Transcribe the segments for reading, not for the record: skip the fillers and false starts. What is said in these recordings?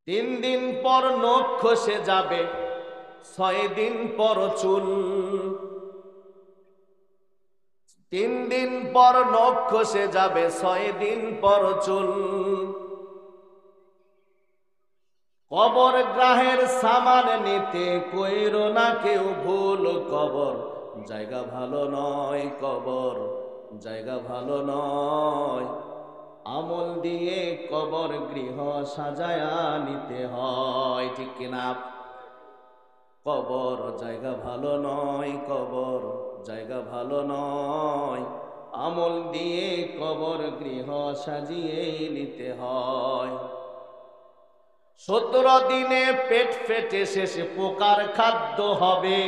3 দিন পর নখ খসে যাবে, 6 দিন পর চুল। 3 দিন পর নখ খসে যাবে, 6 দিন পর চুল। কবর গ্রাহের সামান নিতে কইরো না কেউ ভুল। কবর জায়গা ভালো নয়, কবর জায়গা ভালো নয়। আমল দিয়ে কবর গৃহ সাজায়া নিতে হয়, ঠিক কিনা? কবর জায়গা ভালো নয়, কবর জায়গা ভালো নয়। আমল দিয়ে কবর গৃহ সাজিয়ে নিতে হয়। 17 দিনে পেট ফেটে শেষে পোকার খাদ্য হবে।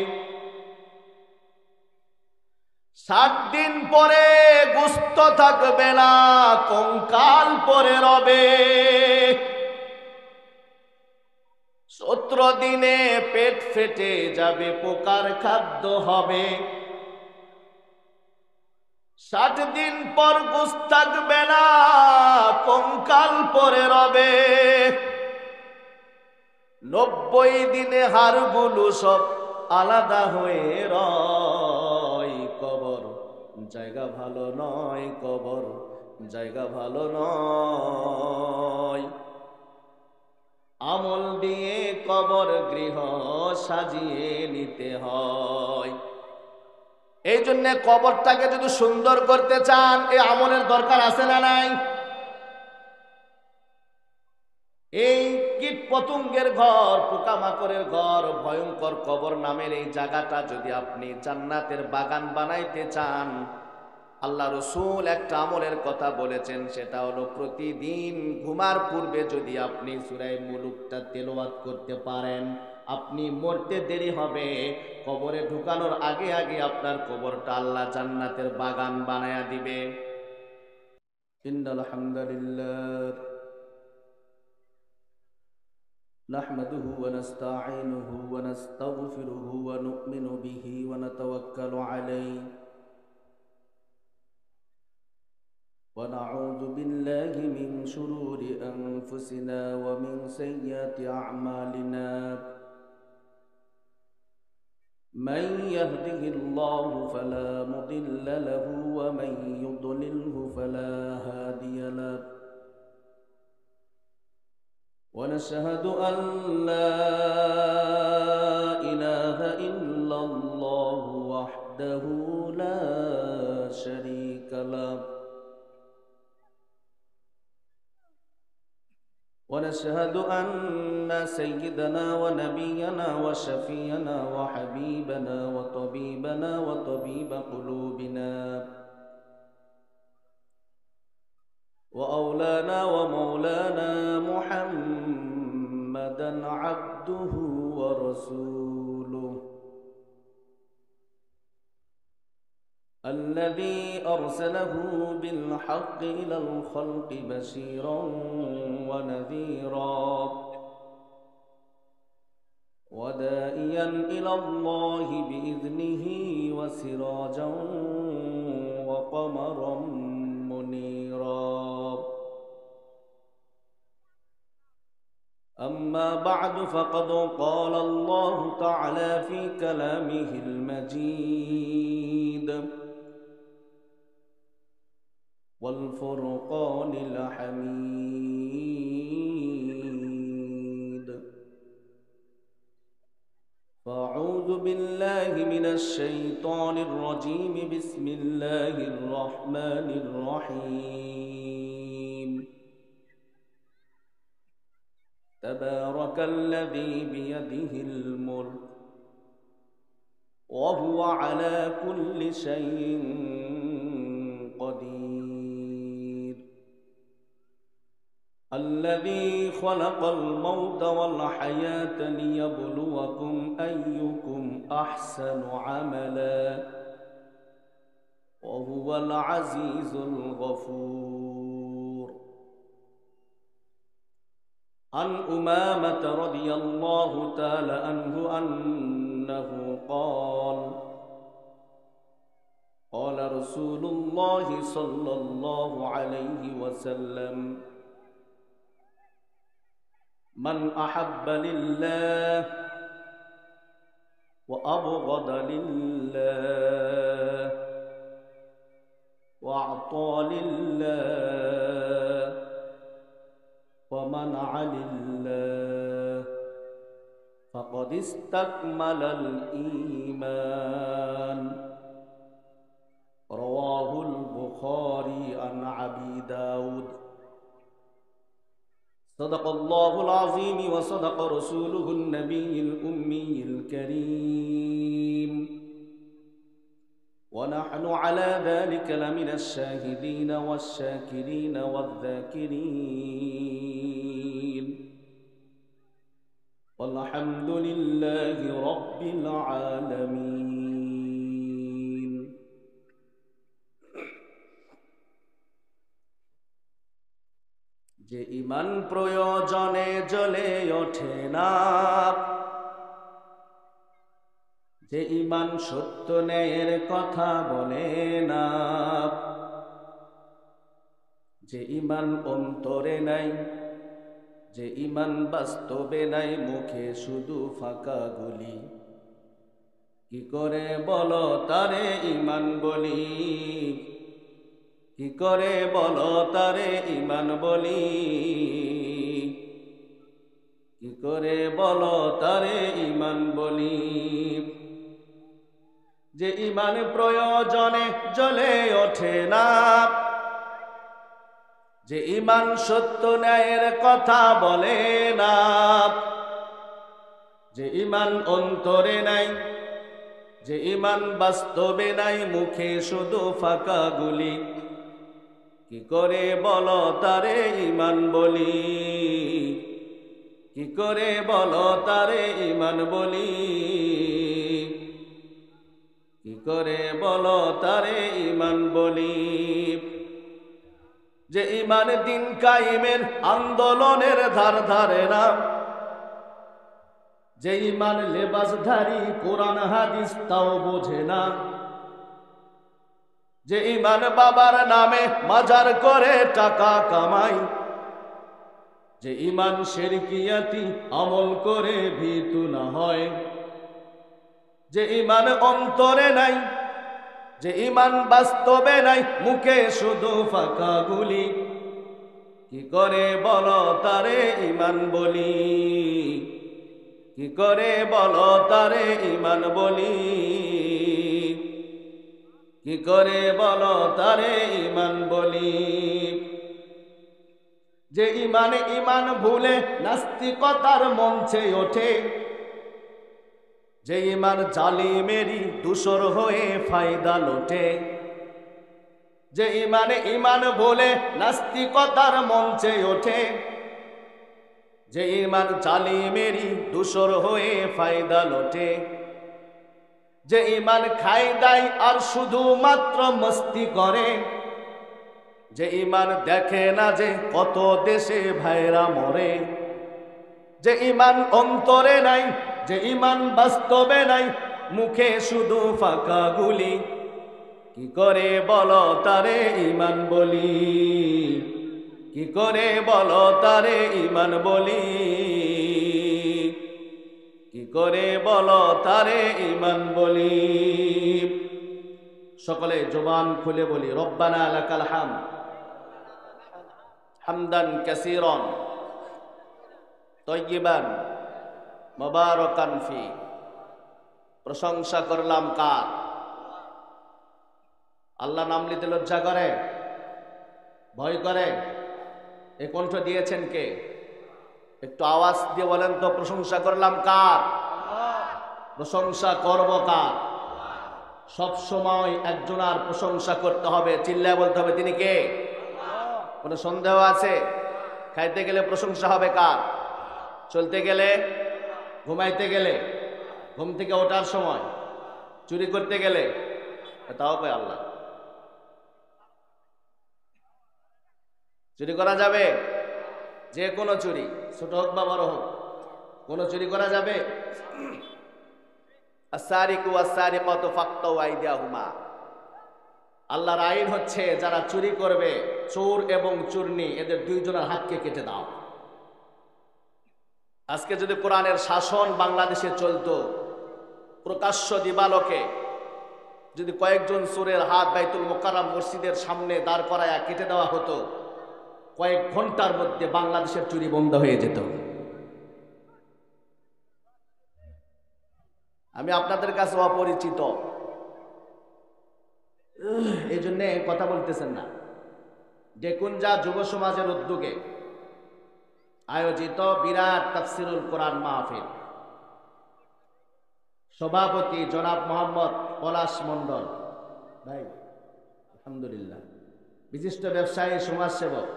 60 দিন পরে গোশত থাকবে না, কঙ্কাল পরে রবে। 17 দিনে পেট ফেটে যাবে, পোকার খাদ্য হবে। 60 দিন পর গোশত থাকবে না, কঙ্কাল পরে রবে। 90 দিনে হাড়গুলো সব আলাদা হয়ে রয়। কবর জায়গা ভালো নয়, কবর জায়গা ভালো নয়। আমল দিয়ে কবর গৃহ সাজিয়ে নিতে হয়। এই জন্য কবরটাকে যদি সুন্দর করতে চান, এই আমলের দরকার আছে না নাই? এই কীট পতঙ্গের ঘর, পোকামাকড়ের ঘর, ভয়ঙ্কর কবর নামের এই জায়গাটা যদি আপনি জান্নাতের বাগান বানাইতে চান, আল্লাহ রসুল একটা আমলের কথা বলেছেন, সেটা হলো প্রতিদিন ঘুমার পূর্বে যদি আপনি সূরা মুলুকটা তেলাওয়াত করতে পারেন, আপনি মরতে দেরি হবে, কবরে ঢুকানোর আগে আগে আপনার কবরটা আল্লাহ জান্নাতের বাগান বানায়া দিবে। ইন্নাল হামদুলিল্লাহ نحمده ونستعينه ونستغفره ونؤمن به ونتوكل عليه ونعوذ بالله من شرور أنفسنا ومن سيئات أعمالنا من يهده الله فلا مضل له ومن يضلله فلا هادي له ونشهد أن لا إله إلا الله وحده لا شريك له ونشهد أن سيدنا ونبينا وشفينا وحبيبنا وطبيبنا وطبيب قلوبنا وأولانا ومولانا محمدا عبده ورسوله الذي أرسله بالحق إلى الخلق بشيرا ونذيرا وداعيا إلى الله بإذنه وسراجا وقمرا منيرا أما بعد فقد قال الله تعالى في كلامه المجيد والفرقان الحميد فأعوذ بالله من الشيطان الرجيم بسم الله الرحمن الرحيم تبارك الذي بيده الملك وهو على كل شيء قدير الذي خلق الموت والحياة ليبلوكم أيكم أحسن عملا وهو العزيز الغفور عن أمامة رضي الله تعالى عنه أنه قال قال رسول الله صلى الله عليه وسلم মান আহাব্বা লিল্লাহ ওয়া আবগাদা লিল্লাহ ওয়া আতা লিল্লাহ ওয়া মানআ লিল্লাহ ফাকাদ ইসতাকমালাল ঈমান। রাওয়াহুল বুখারী আন আবি দাউদ। صدق الله العظيم وصدق رسوله النبي الأمي الكريم ونحن على ذلك لمن الشاهدين والشاكرين والذاكرين والحمد لله رب العالمين। যে ঈমান প্রয়োজনে জ্বলে ওঠে না, যে ঈমান সত্য ন্যায়ের কথা বলে না, যে ঈমান অন্তরে নাই, যে ঈমান বাস্তবে নাই, মুখে শুধু ফাঁকা গুলি, কি করে বলো তারে ঈমান বলি, কি করে বলো তারে ঈমান বলি, কি করে বলো তারে ঈমান বলি। যে ঈমান প্রয়োজনে জ্বলে ওঠে না, যে ঈমান সত্য ন্যায়ের কথা বলে না, যে ঈমান অন্তরে নাই, যে ঈমান বাস্তবে নাই, মুখে শুধু ফাঁকা গুলি, কি করে বলো তারে ঈমান বলি, কি করে বলো তারে ঈমান বলি, কি করে বলো তারে ঈমান বলি। যে ঈমান দিন কায়েমের আন্দোলনের ধার ধারে না, যে ঈমান লেবাসধারী কোরআন হাদিস তাও বোঝে না, যে ঈমান বাবার নামে মাজার করে টাকা কামাই, যে ঈমান শিরকিয়াতি আমল করে ভীতু না হয়, যে ঈমান অন্তরে নাই, যে ঈমান বাস্তবে নাই, মুখে শুধু ফাঁকা গুলি, কি করে বলো তারে ঈমান বলি, কি করে বলো তারে ঈমান বলি, কি করে বলো তারে ঈমান বলি। যে ঈমানে ঈমান ভুলে নাস্তিকতার মঞ্চে ওঠে, যে ঈমান জালিমেরই দূষর হয়ে ফায়দা লোটে, যে ঈমানে ঈমান ভুলে নাস্তিকতার মঞ্চে ওঠে, যে ঈমান জালিমেরই দূষর হয়ে ফায়দা লোটে, যে ঈমান খায় দায় আর শুধুমাত্র মস্তি করে, যে ঈমান দেখে না যে কত দেশে ভাইরা মরে, যে ঈমান অন্তরে নাই, যে ঈমান বাস্তবে নাই, মুখে শুধু ফাঁকা গুলি, কি করে বলো তারে ঈমান বলি, কি করে বলো তারে ঈমান বলি, কি করে বলো তারে ঈমান বলি। সকলে জবান খুলে বলি রব্বানা লাকাল হামদ হামদান কাসীরান তাইয়িবান মুবারাকান ফি। প্রশংসা করলাম কার? আল্লাহ নাম নিতে লজ্জা করে, ভয় করে? এ কণ্ঠ দিয়েছেন কে? একটু আওয়াজ দিয়ে বলেন তো, প্রশংসা করলাম কার? প্রশংসা করব কার? সব সময় একজনের প্রশংসা করতে হবে, চিল্লায় বলতে হবে তিনি কে। কোনো সন্দেহ আছে? খাইতে গেলে প্রশংসা হবে কার? চলতে গেলে, ঘুমাইতে গেলে, ঘুম থেকে ওঠার সময়, চুরি করতে গেলে, তাও পায় আল্লাহ। চুরি করা যাবে? যে কোনো চুরি, ছোট হোক বা বড় হোক, কোনো চুরি করা যাবে? আস-সারিকু ওয়াস-সারিকাতু ফাকতাউ আইদিয়াহুমা। আল্লাহর আইন হচ্ছে যারা চুরি করবে, চোর এবং চুরনি, এদের দুইজনের হাতকে কেটে দাও। আজকে যদি কোরআনের শাসন বাংলাদেশে চলতো, প্রকাশ্য দিবালোকে যদি কয়েকজন চোরের হাত বাইতুল মোকাররম মসজিদের সামনে দাঁড় করায়া কেটে দেওয়া হতো, কয়েক ঘন্টার মধ্যে বাংলাদেশের চুরি বন্ধ হয়ে যেত। আমি আপনাদের কাছে অপরিচিত, এই জন্য কথা বলতেছেন না। ডেকুঞ্জা যুব সমাজের উদ্যোগে আয়োজিত বিরাট তাফসিরুল কোরআন মাহফিল, সভাপতি জনাব মোহাম্মদ পলাশ মন্ডল ভাই, আলহামদুলিল্লাহ, বিশিষ্ট ব্যবসায়ী সমাজসেবক,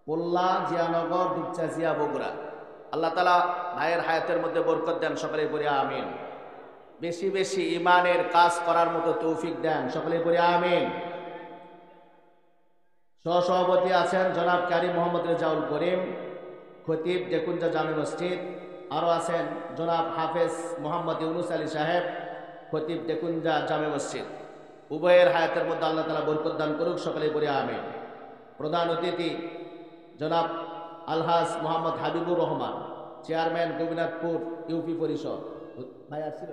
পোল্লা জিয়ানগর দুপচা জিয়া বগুড়া। আল্লাহ তাআলা ভাইয়ের হায়াতের মধ্যে বরকত দেন, সকলে বলি আমিন। বেশি বেশি ইমানের কাজ করার মতো তৌফিক দেন, সকলে বলি আমিন। সহসভাপতি আছেন জনাব কারি মোহাম্মদ রেজাউল করিম, খতিব ডেকুঞ্জা জামে মসজিদ। আরও আছেন জনাব হাফেজ মোহাম্মদ ইউনুস আলী সাহেব, খতিব ডেকুঞ্জা জামে মসজিদ। উভয়ের হায়াতের মধ্যে আল্লাহ তাআলা বরকত দান করুক, সকলে বলি আমিন। প্রধান অতিথি জনাব আলহাজ মোহাম্মদ হাবিবুর রহমান, চেয়ারম্যান গোপীনাথপুর ইউপি পরিষদ। ভাই আসছিল,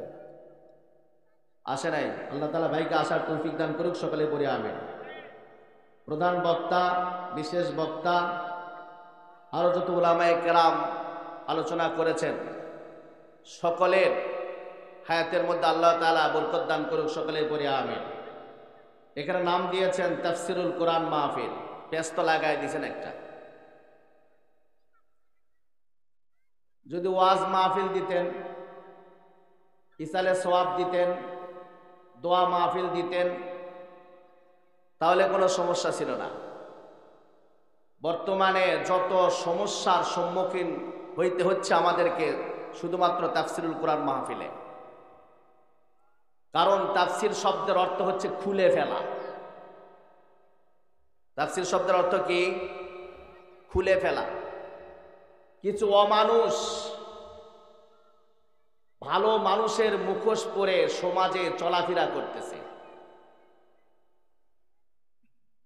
আসে নাই, আল্লাহ তাআলা ভাইকে আসার তৌফিক দান করুক, সকলে বলি আমিন। প্রধান বক্তা, বিশেষ বক্তা, আরো যত উলামায়ে কেরাম আলোচনা করেছেন, সকলের হায়াতের মধ্যে আল্লাহ তাআলা বরকত দান করুক, সকলে বলি আমিন। এখানে নাম দিয়েছেন তাফসিরুল কোরআন মাহফিল, ব্যস্ত লাগাই দিয়েছেন একটা। যদি ওয়াজ মাহফিল দিতেন, ইসালে সওয়াব দিতেন, দোয়া মাহফিল দিতেন, তাহলে কোনো সমস্যা ছিল না। বর্তমানে যত সমস্যার সম্মুখীন হইতে হচ্ছে আমাদেরকে শুধুমাত্র তাফসিরুল কোরআন মাহফিলে। কারণ তাফসির শব্দের অর্থ হচ্ছে খুলে ফেলা। তাফসির শব্দের অর্থ কি? খুলে ফেলা। কিছু অমানুষ ভালো মানুষের মুখোশ পরে সমাজে চলাফেরা করতেছে।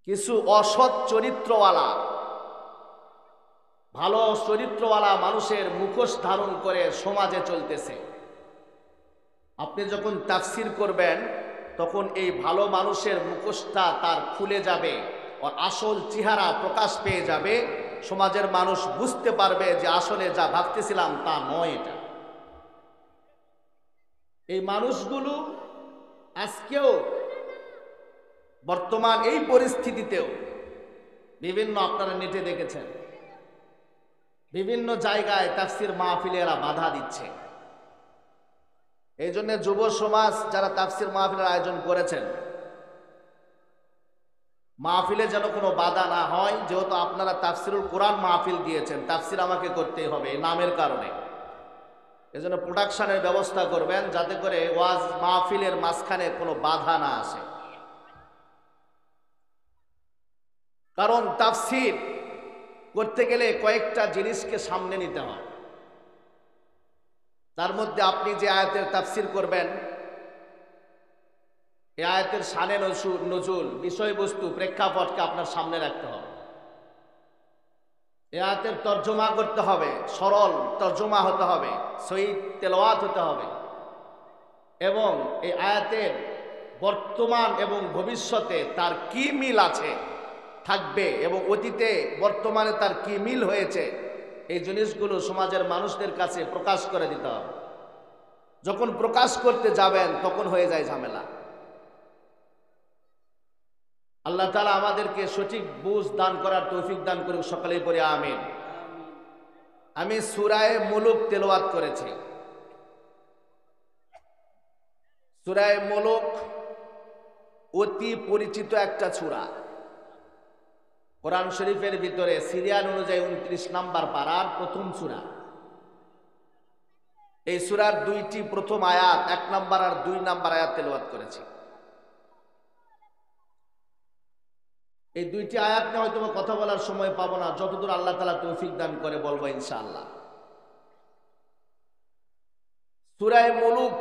কিছু অসৎ চরিত্রওয়ালা, ভালো চরিত্রওয়ালা মানুষের মুখোশ ধারণ করে সমাজে চলতেছে। আপনি যখন তাফসির করবেন তখন এই ভালো মানুষের মুখোশটা তার খুলে যাবে, আর আসল চেহারা প্রকাশ পেয়ে যাবে। সমাজের মানুষ বুঝতে পারবে যে আসলে যা ভাবতেছিলাম তা নয় এটা। এই মানুষগুলো আজকেও বর্তমান এই পরিস্থিতিতেও বিভিন্ন, আপনারা নেটে দেখেছেন, বিভিন্ন জায়গায় তাফসির মাহফিলে এরা বাধা দিচ্ছে। এই জন্য যুব সমাজ যারা তাফসির মাহফিলের আয়োজন করেছেন, মাহফিলে যেন কোনো বাধা না হয়। যেহেতু আপনারা তাফসিরুল কোরআন মাহফিল দিয়েছেন, তাফসির আমাকে করতেই হবে এই নামের কারণে। এজন্য প্রোডাকশনের ব্যবস্থা করবেন যাতে করে ওয়াজ মাহফিলের মাঝখানে কোনো বাধা না আসে। কারণ তাফসির করতে গেলে কয়েকটা জিনিসকে সামনে নিতে হয়। তার মধ্যে আপনি যে আয়াতের তাফসির করবেন, এই আয়াতের শানে নজুল, বিষয়বস্তু, প্রেক্ষাপটকে আপনার সামনে রাখতে হবে। এই আয়াতের তর্জমা করতে হবে, সরল তর্জমা হতে হবে, সহিহ তেলাওয়াত হতে হবে, এবং এই আয়াতের বর্তমান এবং ভবিষ্যতে তার কি মিল আছে থাকবে, এবং অতীতে বর্তমানে তার কি মিল হয়েছে, এই জিনিসগুলো সমাজের মানুষদের কাছে প্রকাশ করে দিতে হবে। যখন প্রকাশ করতে যাবেন তখন হয়ে যায় ঝামেলা। আল্লাহ তাআলা আমাদেরকে সঠিক বুঝ দান করার তৌফিক দান করুক, সকলেই পড়ে আমিন। আমি সূরা মুলুক তেলাওয়াত করেছি। সূরা মুলুক অতি পরিচিত একটা সূরা। কোরআন শরীফের ভিতরে সিরিয়াল অনুযায়ী 29 নাম্বার পারার প্রথম সূরা। এই সূরার দুইটি প্রথম আয়াত, 1 নাম্বার আর 2 নাম্বার আয়াত তেলাওয়াত করেছি। এই দুইটি আয়াত নিয়ে হয়তো কথা বলার সময় পাবো না, যতদূর আল্লাহ তাআলা তৌফিক দান করে বলবো ইনশাআল্লাহ। সূরা মুলুক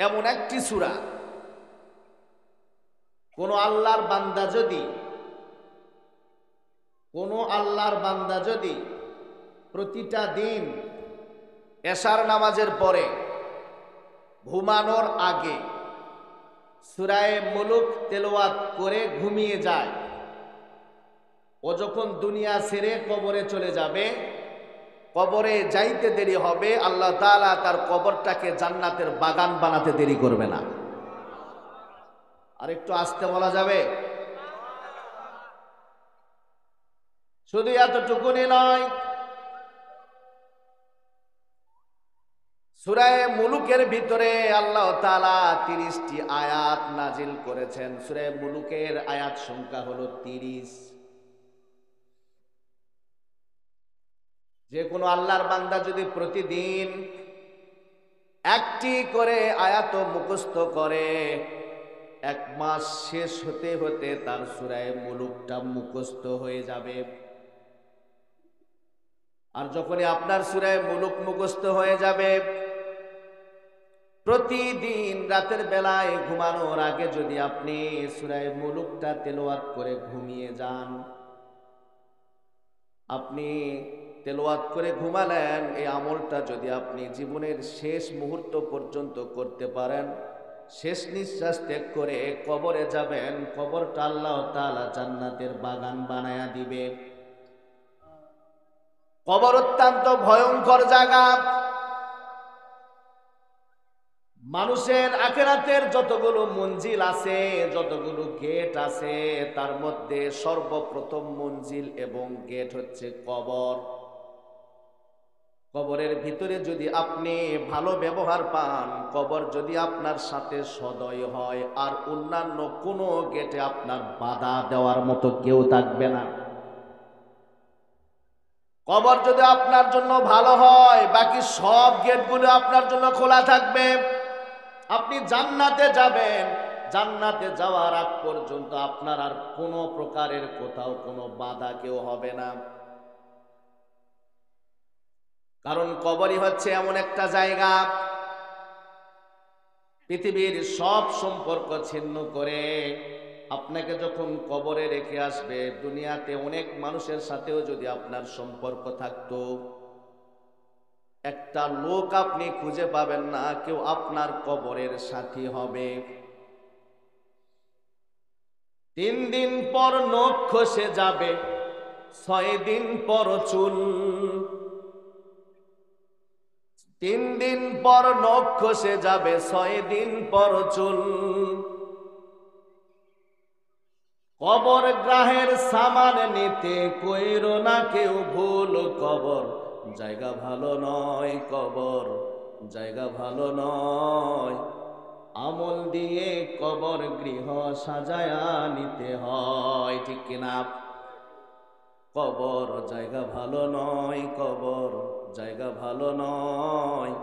এমন একটি সূরা, কোন আল্লাহর বান্দা যদি প্রতিটা দিন এশার নামাজের পরে ঘুমানোর আগে সূরা মুলুক তেলাওয়াত করে ঘুমিয়ে যায়। ও যখন দুনিয়া ছেড়ে কবরে চলে যাবে, কবরে যাইতে দেরি হবে, আল্লাহ তাআলা তার কবরটাকে জান্নাতের বাগান বানাতে দেরি করবে না। আর একটু আস্তে বলা যাবে? শুধু এতটুকুনি নয়, সূরা মুলুকের ভিতরে আল্লাহ তাআলা 30টি আয়াত নাজিল করেছেন। সূরা মুলুকের আয়াত সংখ্যা হলো 30। যে কোনো আল্লাহর বান্দা যদি প্রতিদিন একটি করে আয়াত মুখস্থ করে, 1 মাস শেষ হতে হতে তার সূরা মুলুকটা মুখস্থ হয়ে যাবে। আর যখনই আপনার সূরা মুলুক মুখস্থ হয়ে যাবে, প্রতিদিন রাতের বেলায় ঘুমানোর আগে যদি আপনি সূরা মুলুকটা তেলাওয়াত করে ঘুমিয়ে যান, আপনি তেলাওয়াত করে ঘুমালেন, এই আমলটা যদি আপনি জীবনের শেষ মুহূর্ত পর্যন্ত করতে পারেন, শেষ নিঃশ্বাস ত্যাগ করে কবরে যাবেন, কবরটা আল্লাহ তাআলা জান্নাতের বাগান বানায়া দিবে। কবর অত্যন্ত ভয়ঙ্কর জায়গা। মানুষের আখিরাতের যতগুলো মঞ্জিল আছে, যতগুলো গেট আছে, তার মধ্যে সর্বপ্রথম মঞ্জিল এবং গেট হচ্ছে কবর। কবরের ভিতরে যদি আপনি ভালো ব্যবহার পান, কবর যদি আপনার সাথে সদয় হয়, আর অন্যান্য কোনো গেটে আপনার বাধা দেওয়ার মতো কেউ থাকবে না। কবর যদি আপনার জন্য ভালো হয়, বাকি সব গেটগুলো আপনার জন্য খোলা থাকবে। আপনি জান্নাতে যাবেন, জান্নাতে যাওয়ার আগ পর্যন্ত আপনার আর কোনো প্রকারের কোথাও কোনো বাধা কেউ হবে না। কারণ কবরই হচ্ছে এমন একটা জায়গা, পৃথিবীর সব সম্পর্ক ছিন্ন করে আপনাকে যখন কবরে রেখে আসবে, দুনিয়াতে অনেক মানুষের সাথেও যদি আপনার সম্পর্ক থাকতো, একটা লোক আপনি খুঁজে পাবেন না কেউ আপনার কবরের সাথী হবে। 3 দিন পর নখ খসে যাবে, 6 দিন পর চুল। 3 দিন পর নখ খসে যাবে, 6 দিন পর চুল। কবর গ্রাহের সামান নিতে কইরো না কেউ ভুল, কবর জায়গা ভালো নয়, কবর জায়গা ভালো নয়। আমল দিয়ে কবর গৃহ সাজায়া নিতে হয়, ঠিক কিনা? কবর জায়গা ভালো নয়, কবর জায়গা ভালো নয়।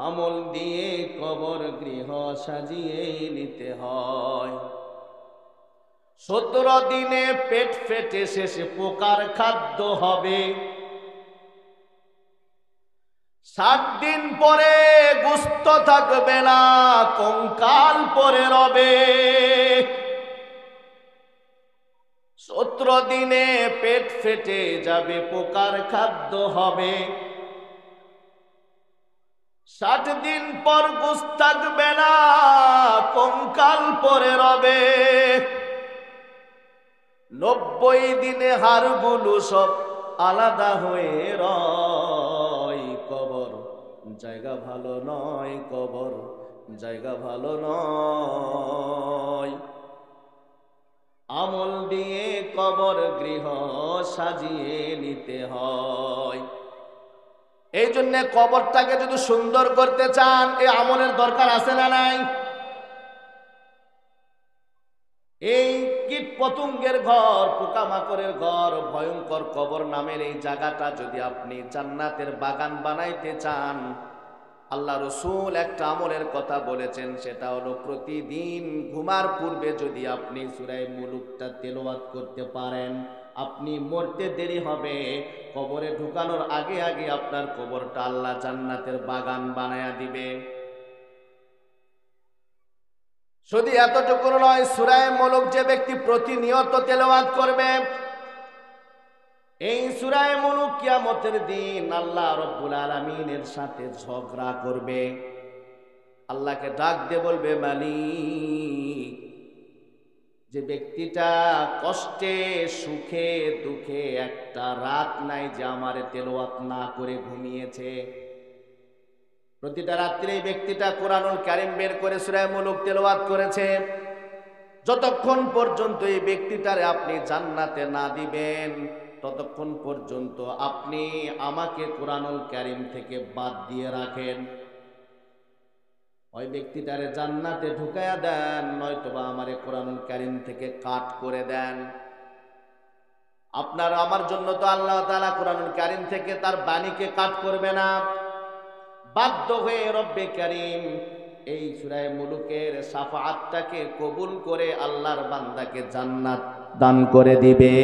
আমল দিয়ে কবর গৃহ সাজিয়ে নিতে হয়। 17 দিনে পেট ফেটে শেষে পোকার খাদ্য হবে। 60 দিন পরে গোশত থাকবে না, কঙ্কাল পরে রবে। 17 দিনে পেট ফেটে যাবে, পোকার খাদ্য হবে। 60 দিন পর গোশত থাকবে না, কঙ্কাল পরে রবে। 90 দিনে হাড়গুলো সব আলাদা হয়ে রয়। কবর জায়গা ভালো নয়, কবর জায়গা ভালো নয়। আমল দিয়ে কবর গৃহ সাজিয়ে নিতে হয়। এই জন্য কবরটাকে যদি সুন্দর করতে চান, এই আমলের দরকার আছে না নাই? এই কীট পতঙ্গের ঘর, পোকামাকড়ের ঘর, ভয়ঙ্কর কবর নামের এই জায়গাটা যদি আপনি জান্নাতের বাগান বানাইতে চান, আল্লাহ রসুল একটা আমলের কথা বলেছেন, সেটা হলো প্রতিদিন ঘুমার পূর্বে যদি আপনি সূরা মুলুকটা তেলাওয়াত করতে পারেন, আপনি মরতে দেরি হবে, কবরে ঢুকানোর আগে আগে আপনার কবরটা আল্লাহ জান্নাতের বাগান বানায়া দিবে। শুধু এতটুকু নয়, সূরা মুলুক যে ব্যক্তি প্রতিনিয়ত তেলাওয়াত করবে, এই সূরা মুলক কিয়ামতের দিন আল্লাহ রাব্বুল আলামিনের সাথে ঝগড়া করবে। আল্লাহকে ডাক দিয়ে বলবে, মালিক, যে ব্যক্তিটা কষ্টে সুখে দুঃখে একটা রাত নাই যে আমারে তেলাওয়াত না করে ঘুমিয়েছে, প্রতিটা রাত্রে এই ব্যক্তিটা কোরআনুল কারীম বের করে সূরা মুলক তেলাওয়াত করেছে, যতক্ষণ পর্যন্ত এই ব্যক্তিটারে আপনি জান্নাতে না দিবেন ততক্ষণ পর্যন্ত আপনি আমাকে কোরআনুল কারীম থেকে বাদ দিয়ে রাখেন। ওই ব্যক্তিটারে জান্নাতে ঢুকায়া দেন, নয়তোবা আমারে কোরআনুল কারীম থেকে কাট করে দেন। আপনার আমার জন্য তো আল্লাহ তাআলা কোরআনুল কারীম থেকে তার বাণীকে কাট করবে না। বাধ্য হয়ে রব্বে কারীম এই সূরা মুলুকের শাফাআতটাকে কবুল করে আল্লাহর বান্দাকে জান্নাত দান করে দিবে।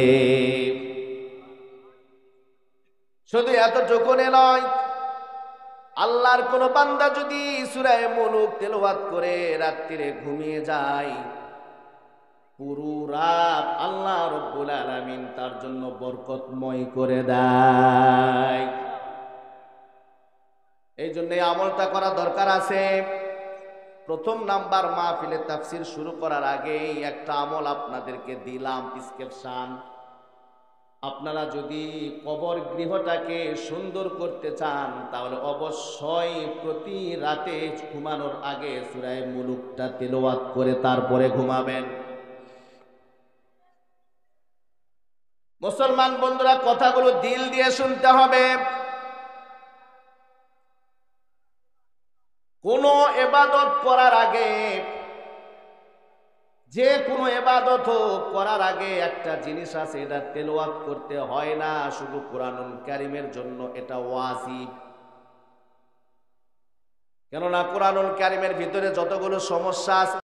শুধু এতটুকু নয়, আল্লাহর কোন বান্দা যদি সূরা মুলুক তেলাওয়াত করে রাত্রিরে ঘুমিয়ে যায়, পুরো রাত আল্লাহ রাব্বুল আলামিন তার জন্য বরকতময় করে দেয়। এই জন্য এই আমলটা করা দরকার আছে। প্রথম নাম্বার, মাহফিলে তাফসীর শুরু করার আগেই একটা আমল আপনাদেরকে দিলাম, প্রেসক্রিপশন। আপনারা যদি কবর গৃহটাকে সুন্দর করতে চান তাহলে অবশ্যই প্রতি রাতে ঘুমানোর আগে সূরা মুলুকটা তেলাওয়াত করে তারপরে ঘুমাবেন। মুসলমান বন্ধুরা, কথাগুলো দিল দিয়ে শুনতে হবে। কোনো ইবাদত করার আগে, যে কোনো ইবাদত করার আগে একটা জিনিস আছে, এটা তেলাওয়াত করতে হয় না শুধু কোরআনুল কারীমের জন্য, এটা ওয়াজিব। কেননা কোরআনুল কারীমের ভিতরে যতগুলো সমস্যা আছে